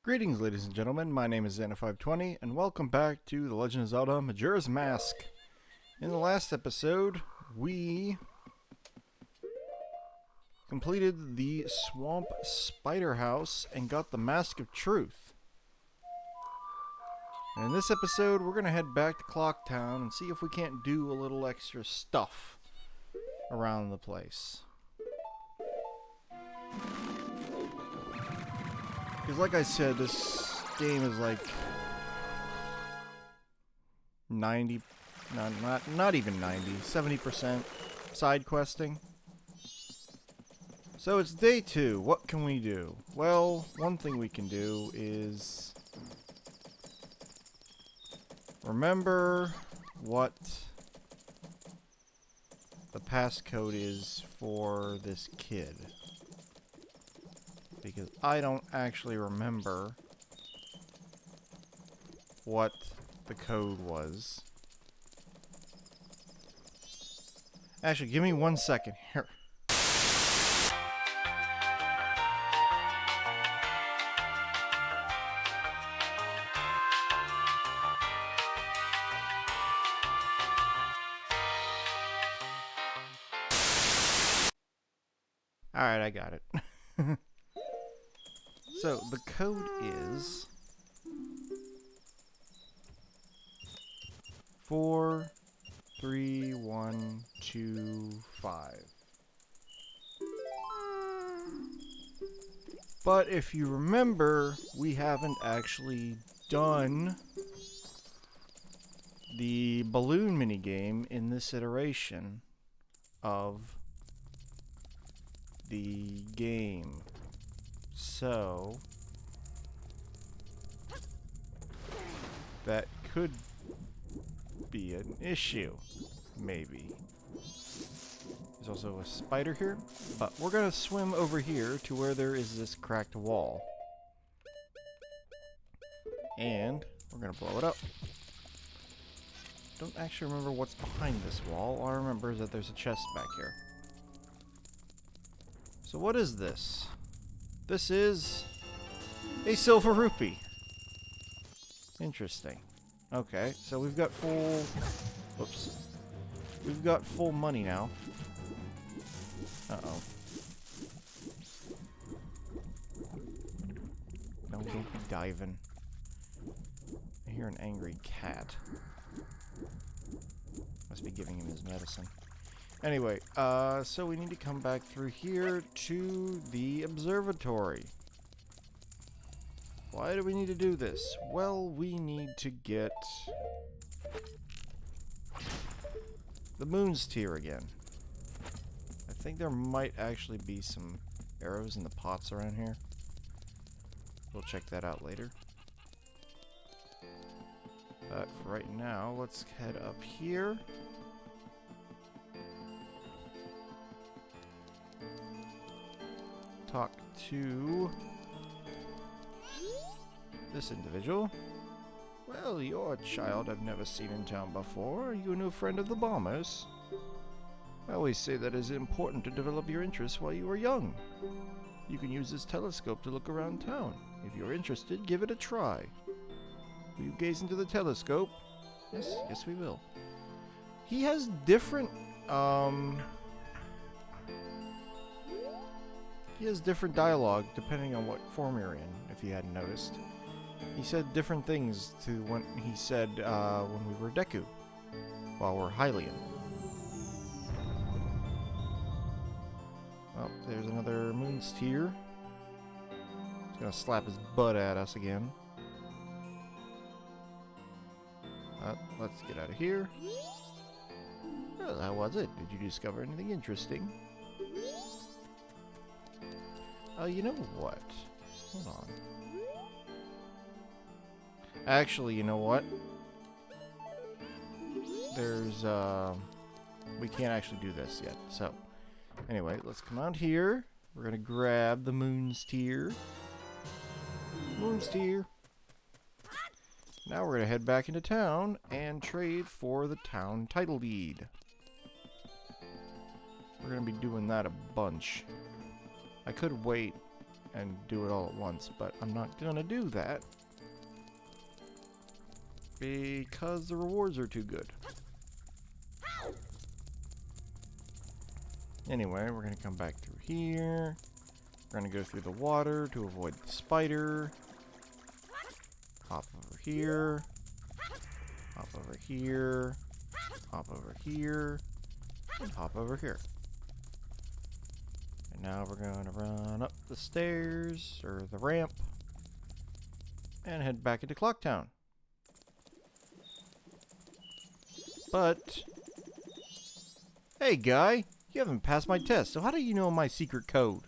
Greetings, ladies and gentlemen. My name is Xana520, and welcome back to The Legend of Zelda Majora's Mask. In the last episode, we completed the Swamp Spider House and got the Mask of Truth. And in this episode, we're going to head back to Clock Town and see if we can't do a little extra stuff around the place. Because like I said, this game is like 90, not even 90, 70% side questing. So it's day 2. What can we do? Well, one thing we can do is remember what the passcode is for this kid. Because I don't actually remember what the code was. Actually, give me 1 second here. Alright, I got it. So, the code is 43125. But if you remember, we haven't actually done the balloon minigame in this iteration of the game. So, that could be an issue, maybe. There's also a spider here, but we're gonna swim over here to where there is this cracked wall. And we're gonna blow it up. Don't actually remember what's behind this wall. All I remember is that there's a chest back here. So what is this? This is a silver rupee. Interesting. Okay, so we've got full... Whoops. We've got full money now. Uh-oh. No, don't be diving. I hear an angry cat. Must be giving him his medicine. Anyway, so we need to come back through here to the observatory. Why do we need to do this? Well, we need to get the moon's tear again. I think there might actually be some arrows in the pots around here. We'll check that out later. But for right now, let's head up here. Talk to this individual. Well, you're a child I've never seen in town before. Are you a new friend of the bombers? I always say that it is important to develop your interests while you are young. You can use this telescope to look around town. If you're interested, give it a try. Will you gaze into the telescope? Yes, yes we will. He has different, He has different dialogue depending on what form you're in, if you hadn't noticed. He said different things to what he said when we were Deku, while we're Hylian. Oh, there's another moon's tear. He's gonna slap his butt at us again. Let's get out of here. Well, how was it? Did you discover anything interesting? You know what? Hold on. Actually, you know what? There's, we can't actually do this yet. So, anyway, let's come out here. We're gonna grab the moon's tear. Moon's tear. Now we're gonna head back into town and trade for the town title deed. We're gonna be doing that a bunch. I could wait and do it all at once, but I'm not gonna do that because the rewards are too good. Anyway, we're gonna come back through here. We're gonna go through the water to avoid the spider. Hop over here. Hop over here. Hop over here. And hop over here. And now we're going to run up the stairs, or the ramp, and head back into Clocktown. But, hey guy, you haven't passed my test, so how do you know my secret code?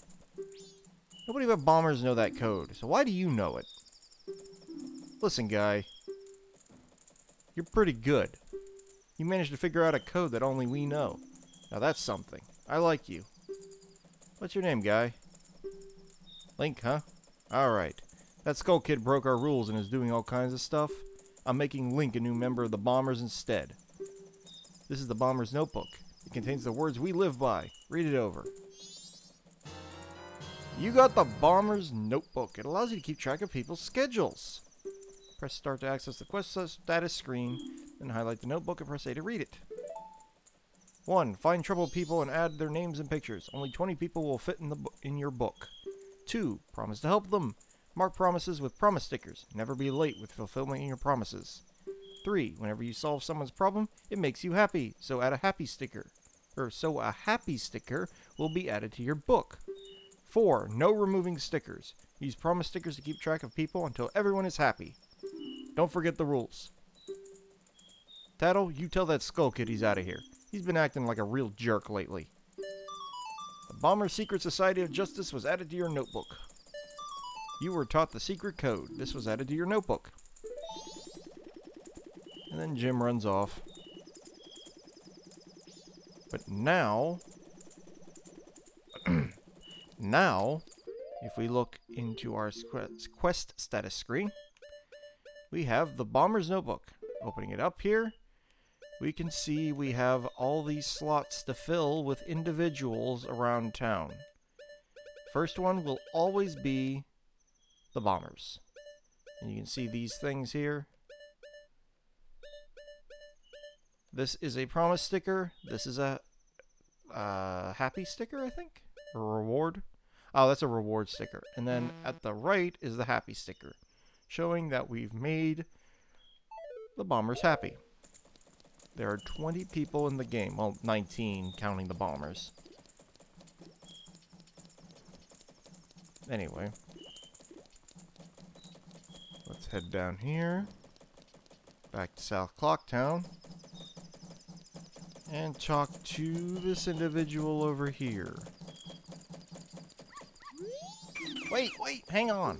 Nobody but bombers know that code, so why do you know it? Listen guy, you're pretty good. You managed to figure out a code that only we know. Now that's something. I like you. What's your name, guy? Link, huh? Alright. That Skull Kid broke our rules and is doing all kinds of stuff. I'm making Link a new member of the Bombers instead. This is the Bomber's Notebook. It contains the words we live by. Read it over. You got the Bomber's Notebook. It allows you to keep track of people's schedules. Press start to access the quest status screen, then highlight the notebook and press A to read it. 1. Find troubled people and add their names and pictures. Only 20 people will fit in your book. 2. Promise to help them. Mark promises with promise stickers. Never be late with fulfilling your promises. 3. Whenever you solve someone's problem, it makes you happy, so add a happy sticker. So a happy sticker will be added to your book. 4. No removing stickers. Use promise stickers to keep track of people until everyone is happy. Don't forget the rules. Tattle, you tell that Skull Kid he's out of here. He's been acting like a real jerk lately. The Bomber Secret Society of Justice was added to your notebook. You were taught the secret code. This was added to your notebook. And then Jim runs off. But now... now, if we look into our quest status screen, we have the Bomber's Notebook. Opening it up here, we can see we have all these slots to fill with individuals around town. First one will always be the Bombers. And you can see these things here. This is a promise sticker. This is a happy sticker, I think? A reward. Oh, that's a reward sticker. And then at the right is the happy sticker, showing that we've made the Bombers happy. There are 20 people in the game. Well, 19 counting the Bombers. Anyway. Let's head down here. Back to South Clocktown. And talk to this individual over here. Wait, hang on.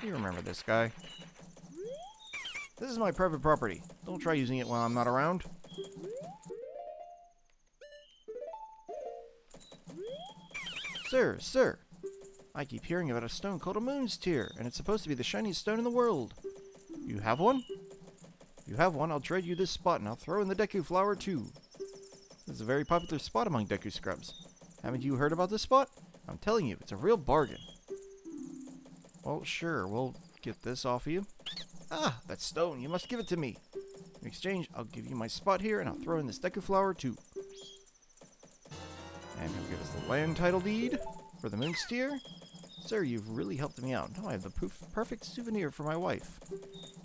You remember this guy. This is my private property. Don't try using it while I'm not around. Sir. I keep hearing about a stone called a moon's tear, and it's supposed to be the shiniest stone in the world. You have one? If you have one, I'll trade you this spot, and I'll throw in the Deku flower too. This is a very popular spot among Deku scrubs. Haven't you heard about this spot? I'm telling you, it's a real bargain. Well, sure, we'll get this off of you. Ah, that stone, you must give it to me. In exchange, I'll give you my spot here, and I'll throw in this Deku flower too. And he'll give us the land title deed for the moon's tear. Sir, you've really helped me out. Now I have the perfect souvenir for my wife.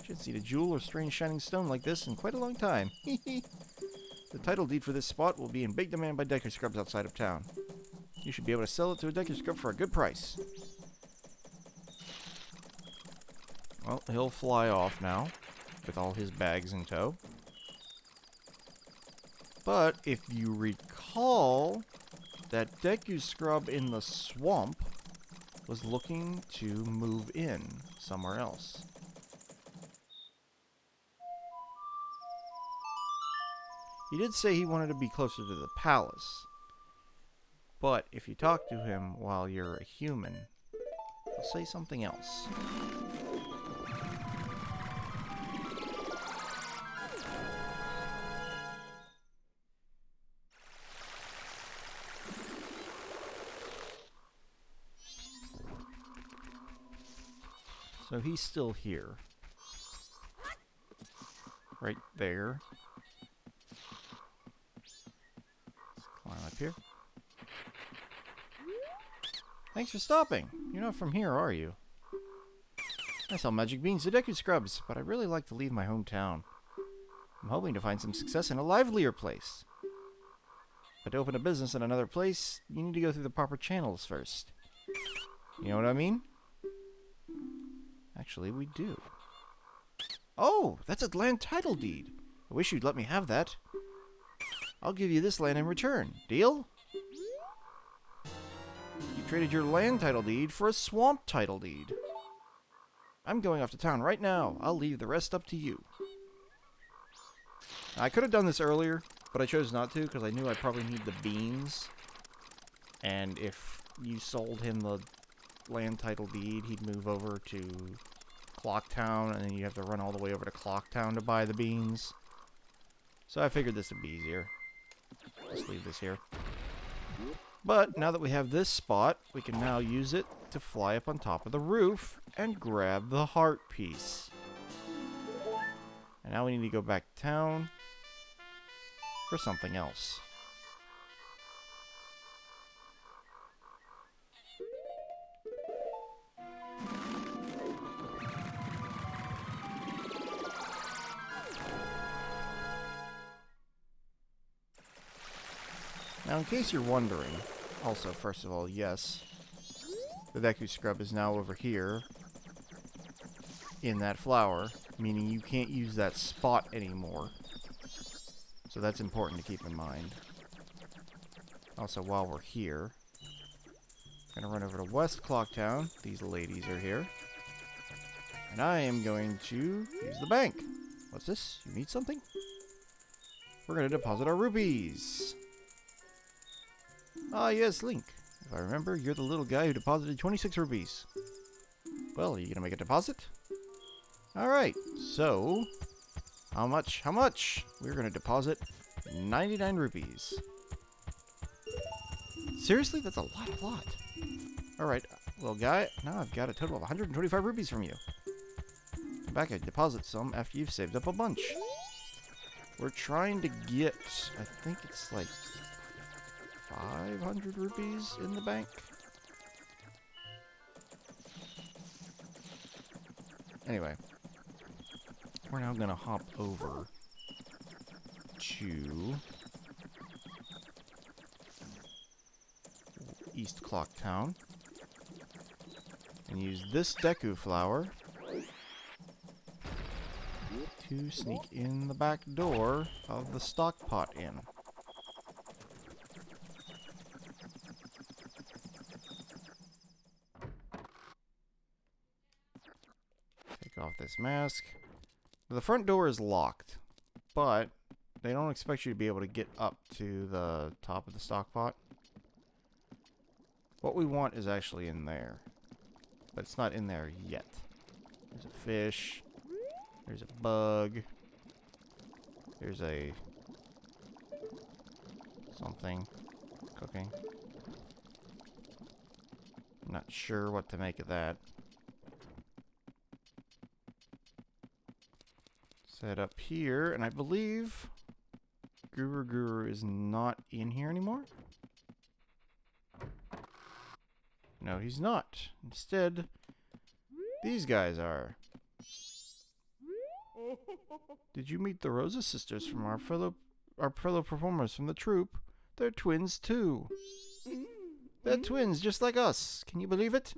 She hasn't seen a jewel or strange shining stone like this in quite a long time. The title deed for this spot will be in big demand by Deku scrubs outside of town. You should be able to sell it to a Deku scrub for a good price. Well, he'll fly off now with all his bags in tow. But if you recall, that Deku scrub in the swamp was looking to move in somewhere else. He did say he wanted to be closer to the palace. But if you talk to him while you're a human, he'll say something else. So he's still here. Right there. Let's climb up here. Thanks for stopping. You're not from here, are you? I sell magic beans to Deku scrubs, but I really like to leave my hometown. I'm hoping to find some success in a livelier place. But to open a business in another place, you need to go through the proper channels first. You know what I mean? Actually, we do. Oh, that's a land title deed. I wish you'd let me have that. I'll give you this land in return. Deal? You traded your land title deed for a swamp title deed. I'm going off to town right now. I'll leave the rest up to you. I could have done this earlier, but I chose not to because I knew I'd probably need the beans. And if you sold him the land title deed, he'd move over to Clocktown, and then you have to run all the way over to Clocktown to buy the beans. So I figured this would be easier. Just leave this here. But now that we have this spot, we can now use it to fly up on top of the roof and grab the heart piece. And now we need to go back to town for something else. Now, in case you're wondering, also, first of all, yes, the Deku Scrub is now over here in that flower, meaning you can't use that spot anymore. So that's important to keep in mind. Also, while we're here, I'm going to run over to West Clocktown. These ladies are here. And I am going to use the bank. What's this? You need something? We're going to deposit our rupees. Ah, yes, Link. If I remember, you're the little guy who deposited 26 rupees. Well, are you going to make a deposit? Alright, so... How much? How much? We're going to deposit 99 rupees. Seriously? That's a lot. Alright, little guy. Now I've got a total of 125 rupees from you. Come back and deposit some after you've saved up a bunch. We're trying to get... I think it's like... 500 rupees in the bank. Anyway, we're now gonna hop over to East Clocktown and use this Deku flower to sneak in the back door of the Stockpot Inn. Off this mask. The front door is locked, but they don't expect you to be able to get up to the top of the stock pot. What we want is actually in there, but it's not in there yet. There's a fish. There's a bug. There's a something cooking. I'm not sure what to make of that. Set up here, and I believe Guru is not in here anymore. No, he's not. Instead, these guys are. Did you meet the Rosa sisters from our fellow performers from the troupe? They're twins too. They're twins just like us. Can you believe it?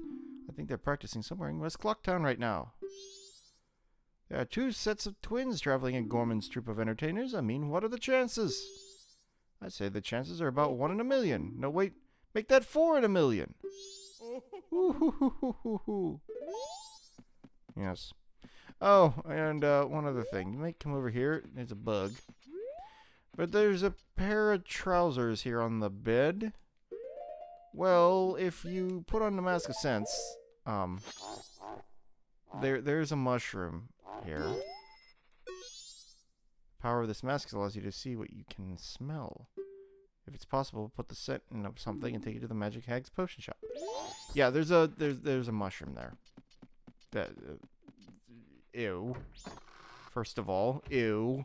I think they're practicing somewhere in West Clocktown right now. There are two sets of twins traveling in Gorman's troupe of entertainers. I mean, what are the chances? I'd say the chances are about 1 in a million. No, wait. Make that 4 in a million. Yes. Oh, and one other thing. You might come over here. There's a bug. But there's a pair of trousers here on the bed. Well, if you put on the Mask of Sense, there's a mushroom here. The power of this mask allows you to see what you can smell. If it's possible, put the scent in something and take it to the Magic Hag's potion shop. Yeah, there's a mushroom there. That, ew. First of all, ew.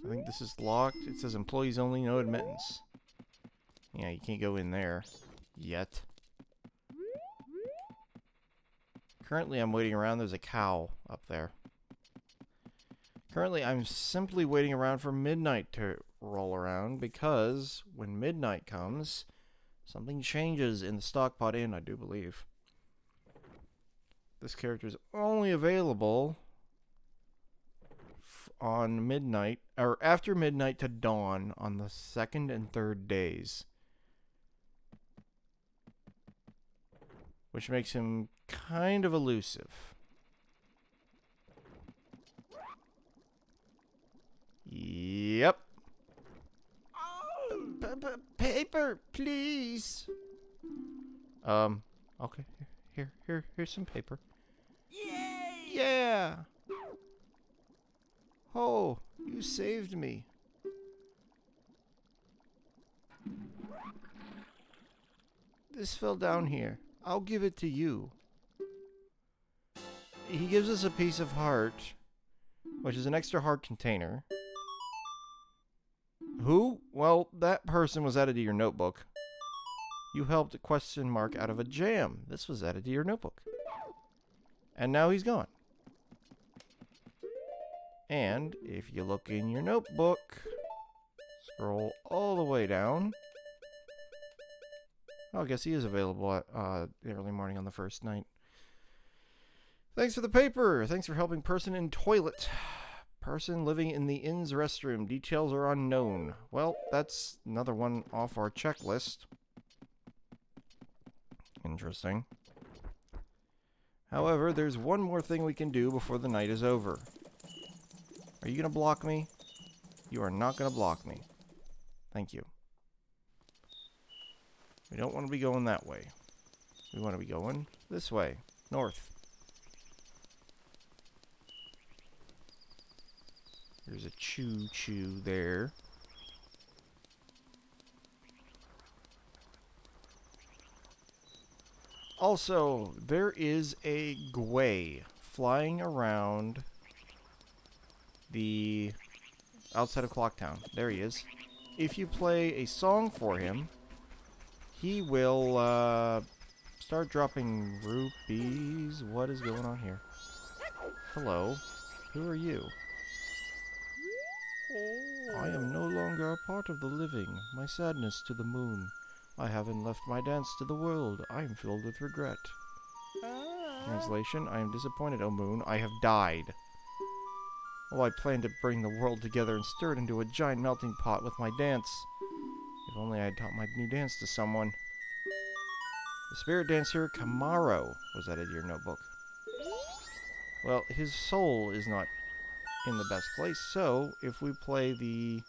I think this is locked. It says employees only, no admittance. Yeah, you can't go in there. Yet. Currently, I'm waiting around. There's a cow up there. Currently, I'm simply waiting around for midnight to roll around because when midnight comes, something changes in the Stockpot Inn, I do believe. This character is only available on midnight, or after midnight to dawn on the second and third days. Which makes him kind of elusive. Yep. Paper, please. Okay. Here's some paper. Yay! Yeah. Oh, you saved me. This fell down here. I'll give it to you. He gives us a piece of heart, which is an extra heart container. Who? Well, that person was added to your notebook. You helped a question mark out of a jam. This was added to your notebook. And now he's gone. And if you look in your notebook, scroll all the way down. Oh, I guess he is available at early morning on the first night. Thanks for the paper. Thanks for helping person in toilet. Person living in the inn's restroom. Details are unknown. Well, that's another one off our checklist. Interesting. However, there's one more thing we can do before the night is over. Are you going to block me? You are not going to block me. Thank you. We don't want to be going that way. We want to be going this way. North. There's a choo-choo there. Also, there is a gway flying around the outside of Clocktown. There he is. If you play a song for him, he will start dropping rupees. What is going on here? Hello. Who are you? I am no longer a part of the living. My sadness to the moon. I haven't left my dance to the world. I am filled with regret. Translation, I am disappointed, O moon. I have died. Oh, I planned to bring the world together and stir it into a giant melting pot with my dance. If only I had taught my new dance to someone. The spirit dancer Kamaro was added to your notebook. Well, his soul is not in the best place, so if we play the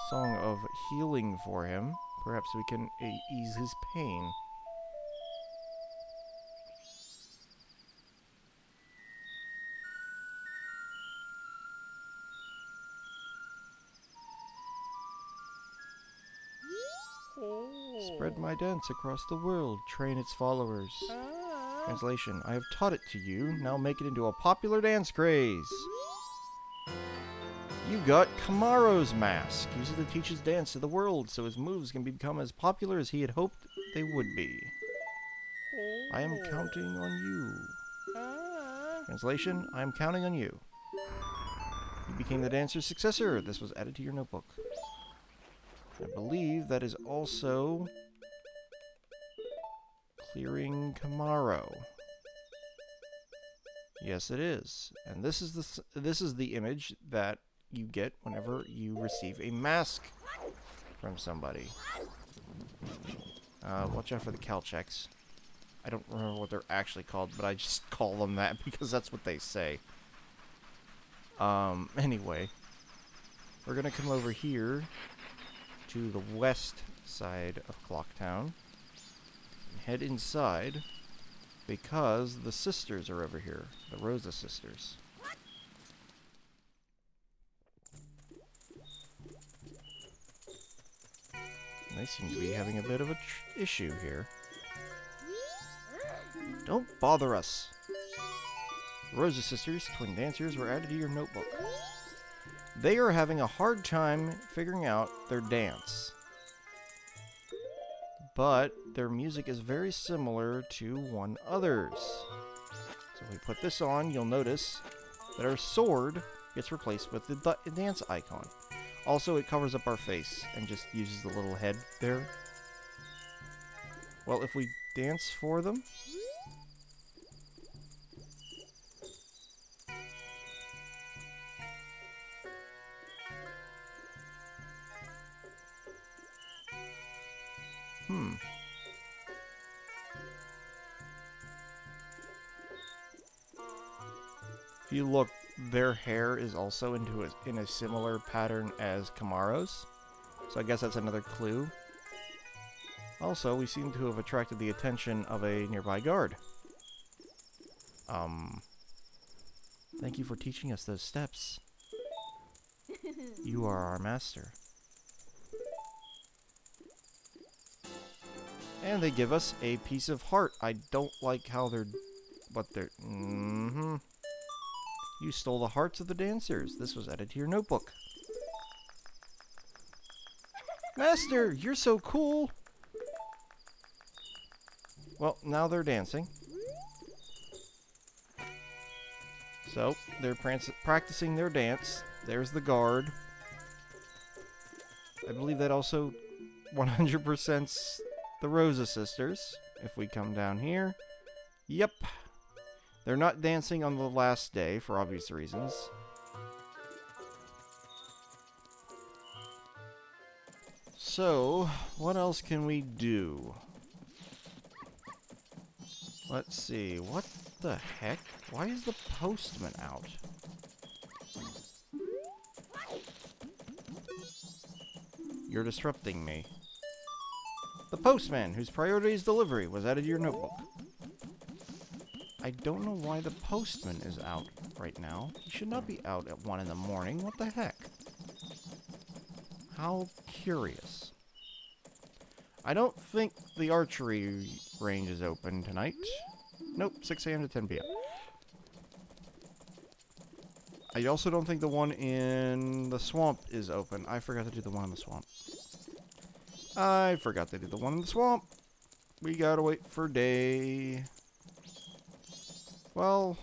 song of healing for him, perhaps we can ease his pain. Spread my dance across the world, train its followers. Translation, I have taught it to you, now make it into a popular dance craze. You got Kamaro's mask. Use it to teach his dance to the world so his moves can become as popular as he had hoped they would be. I am counting on you. Translation, I am counting on you. You became the dancer's successor. This was added to your notebook. I believe that is also clearing Kamaro. Yes, it is. And this is the image that you get whenever you receive a mask from somebody. Watch out for the Calcheks. I don't remember what they're actually called, but I just call them that because that's what they say. Anyway, we're gonna come over here to the west side of Clocktown and head inside because the sisters are over here, the Rosa sisters. They seem to be having a bit of a issue here. Don't bother us. The Rosa sisters, twin dancers, were added to your notebook. They are having a hard time figuring out their dance. But their music is very similar to one other's. So if we put this on, you'll notice that our sword gets replaced with the dance icon. Also, it covers up our face and just uses the little head there. Well, if we dance for them... If you look, their hair is also in a similar pattern as Kamaro's. So I guess that's another clue. Also, we seem to have attracted the attention of a nearby guard. Thank you for teaching us those steps. You are our master. And they give us a piece of heart. I don't like how they're... what they're... You stole the hearts of the dancers. This was added to your notebook. Master, you're so cool! Well, now they're dancing. So, they're practicing their dance. There's the guard. I believe that also 100%'s the Rosa sisters. If we come down here. Yep. They're not dancing on the last day, for obvious reasons. So, what else can we do? Let's see, what the heck? Why is the postman out? You're disrupting me. The postman, whose priority is delivery, was added to your notebook. I don't know why the postman is out right now. He should not be out at 1 in the morning. What the heck? How curious. I don't think the archery range is open tonight. Nope, 6 a.m. to 10 p.m. I also don't think the one in the swamp is open. I forgot to do the one in the swamp. I forgot to do the one in the swamp. We gotta wait for day... Well,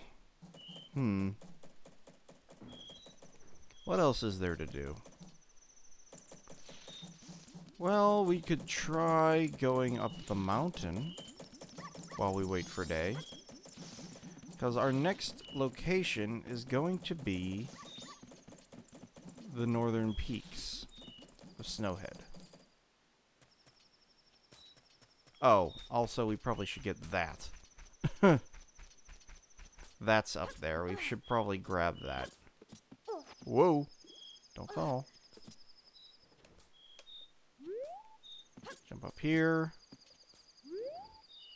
what else is there to do? Well, we could try going up the mountain while we wait for day. Because our next location is going to be the northern peaks of Snowhead. Oh, also we probably should get that. That's up there. We should probably grab that. Whoa. Don't fall. Jump up here.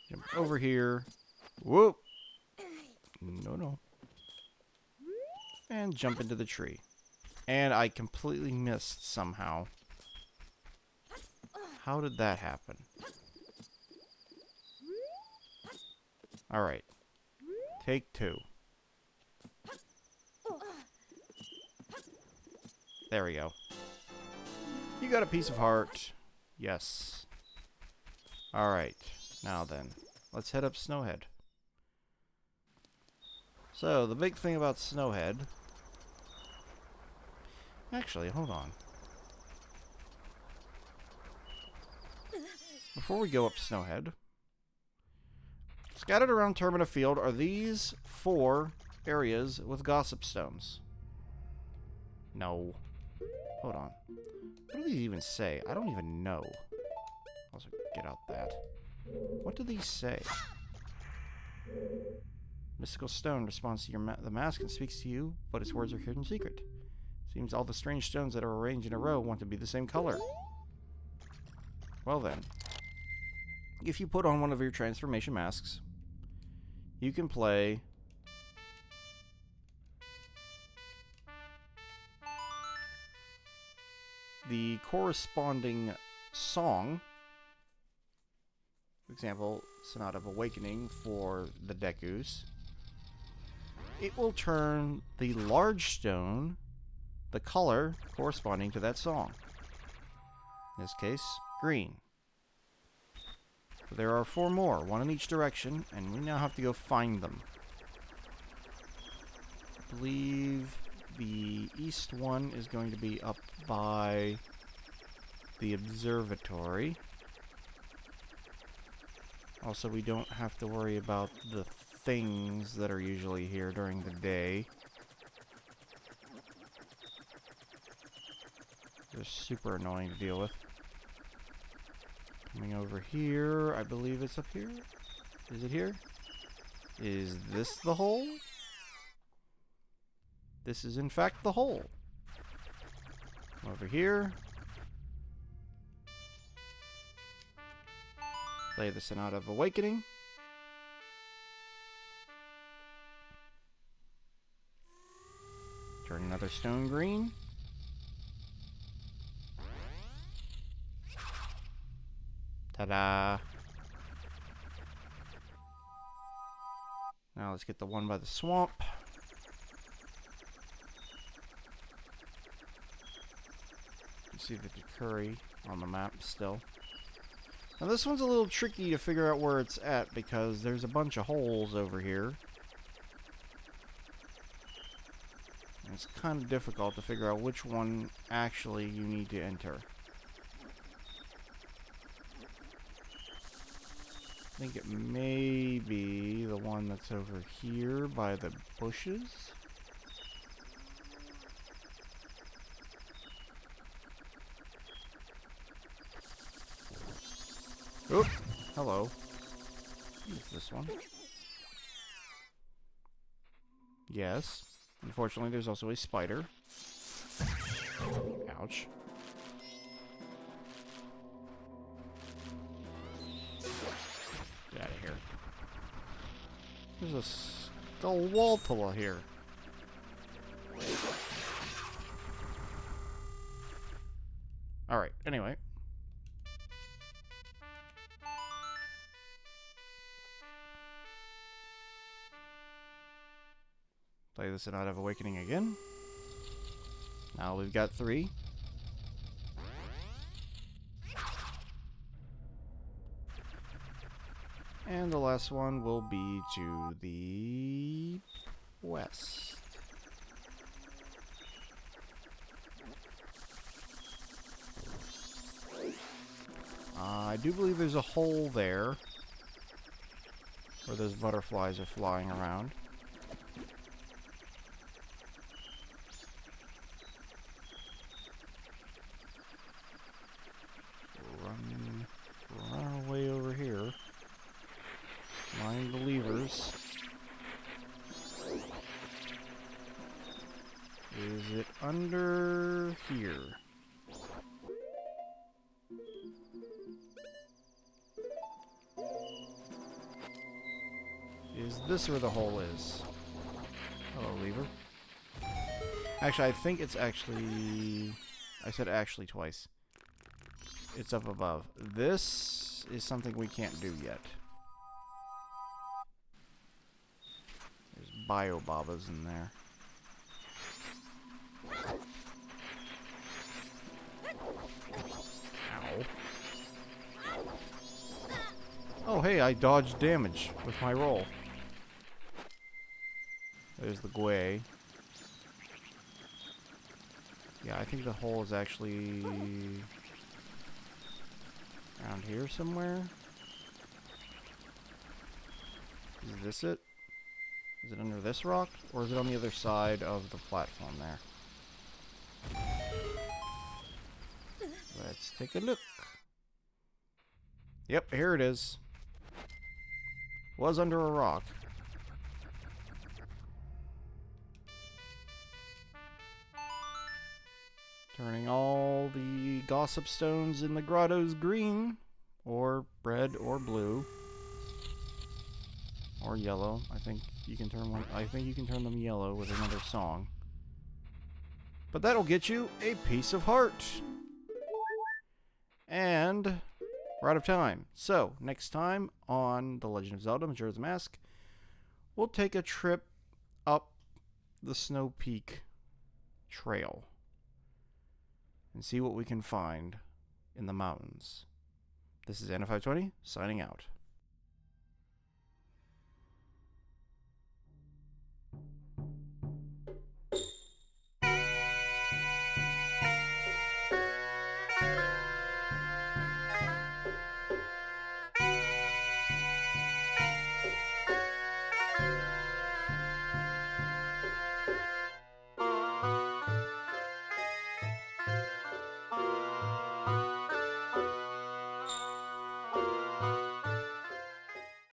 Jump over here. Whoop. No. And jump into the tree. And I completely missed somehow. How did that happen? Alright. Take 2. There we go. You got a piece of heart. Yes. Alright. Now then. Let's head up Snowhead. So, the big thing about Snowhead... Actually, hold on. Before we go up Snowhead... Scattered around Termina Field are these 4 areas with gossip stones. No. Hold on. What do these even say? I don't even know. Also, get out that. What do these say? Mystical stone responds to the mask and speaks to you, but its words are hidden secret. Seems all the strange stones that are arranged in a row want to be the same color. Well then. If you put on one of your transformation masks, you can play the corresponding song, for example, Sonata of Awakening for the Dekus, it will turn the large stone the color corresponding to that song. In this case, green. So there are 4 more, 1 in each direction, and we now have to go find them. I believe the east one is going to be up by the observatory. Also, we don't have to worry about the things that are usually here during the day. They're super annoying to deal with. Coming over here, I believe it's up here. Is it here? Is this the hole? This is in fact the hole. Come over here. Play the Sonata of Awakening. Turn another stone green. Ta-da! Now let's get the one by the swamp. You see the Deku on the map still. Now this one's a little tricky to figure out where it's at because there's a bunch of holes over here. And it's kind of difficult to figure out which one actually you need to enter. I think it may be the one that's over here by the bushes. Oop! Hello. Is this one? Yes. Unfortunately, there's also a spider. Ouch. Get out of here. There's a Skullwaltula here. Alright, anyway. Play the Sonata of Awakening again. Now we've got 3. And the last one will be to the west. I do believe there's a hole there where those butterflies are flying around. Run our way over here. Mind the levers. Is it under here? Is this where the hole is? Hello, lever. Actually, I think it's actually... I said actually twice. It's up above. This is something we can't do yet. There's biobabas in there. Ow. Oh, hey, I dodged damage with my roll. There's the Gwei. Yeah, I think the hole is actually around here somewhere. Is this it? Is it under this rock? Or is it on the other side of the platform there? Let's take a look. Yep, here it is. Was under a rock. Turning all the gossip stones in the grottos green, or red, or blue, or yellow. I think you can turn one. I think you can turn them yellow with another song. But that'll get you a piece of heart. And we're out of time. So, next time on The Legend of Zelda Majora's Mask, we'll take a trip up the Snow Peak Trail and see what we can find in the mountains. This is Anna520, signing out.